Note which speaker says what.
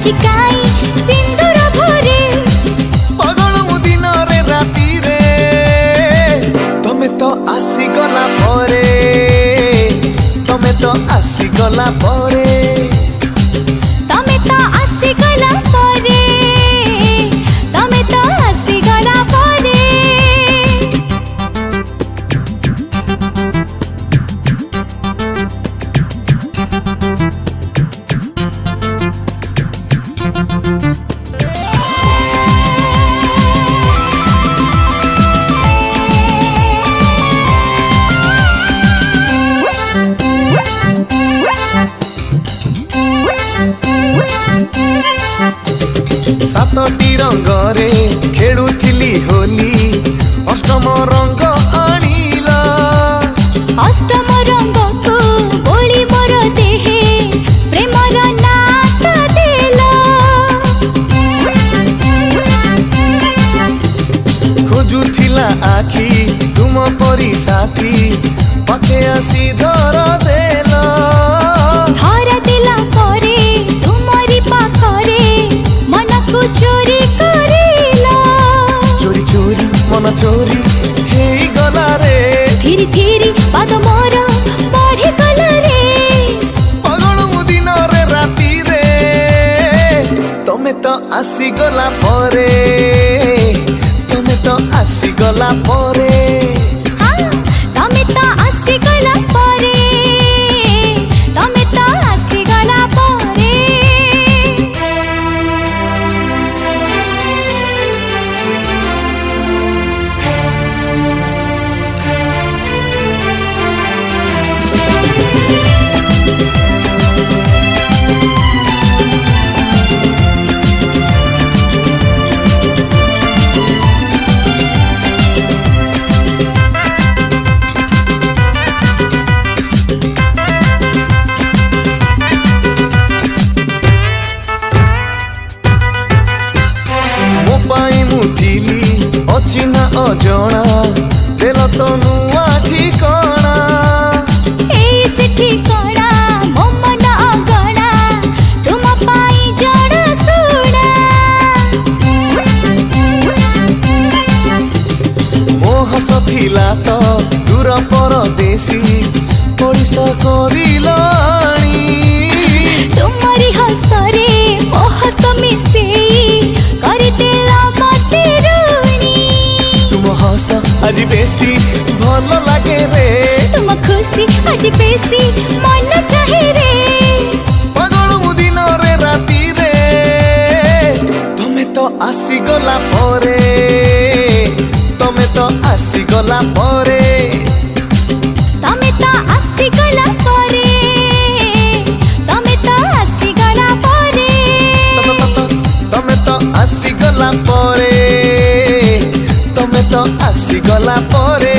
Speaker 1: आज काई सिंदूर भरे
Speaker 2: पागल मु दिन रे राती रे तमे तो आसी गला परे तमे तो आसी गला परे
Speaker 1: तमे तो आसी गला परे तमे तो आसी गला परे
Speaker 2: सातटी रंग रे खेलुथिली होली अष्टम रंग आनिला
Speaker 1: अष्टम रंग को बोली मोर देहे प्रेमर नात देला
Speaker 2: खोजुथिला आखी तुम परी साथी पाखे आसी धर देला
Speaker 1: धर दिला परे तुमरी पाखरे मन को चोरी करेला
Speaker 2: चोरी चोरी मन चोरी हे गला रे
Speaker 1: धीरे धीरे पाद मोर बढ़े गला रे
Speaker 2: पागल मु दिन रे राती रे तमे तो आसी गला परे तमे तो आसी गला परे
Speaker 1: हाँ, तमे तो आसी गला परे तमे तो आसी गला परे
Speaker 2: मो पाई मु थिली अचिना अजणा देल तो नुआ ठिकणा
Speaker 1: एई से ठिकणा मो मन अगणा तुम पाई जड़ सुणा
Speaker 2: मो हस थिला तो दूर परदेशी ओडिशा करिलाणी
Speaker 1: तुमरी हसरे ओ हस मिसेई करदेला मते रुणी
Speaker 2: तुम हस आज बेसी भल लागे रे
Speaker 1: तुम खुशी आज बेसी मन चाहे रे
Speaker 2: पागल मु दिन रे राती रे तमे तो आसी गला परे तमे तो आसी गला परे
Speaker 1: तमे तो आसी गला परे तमे तो आसी गला परे
Speaker 2: तमे तो आसी गला परे तमे तो आसी गला परे।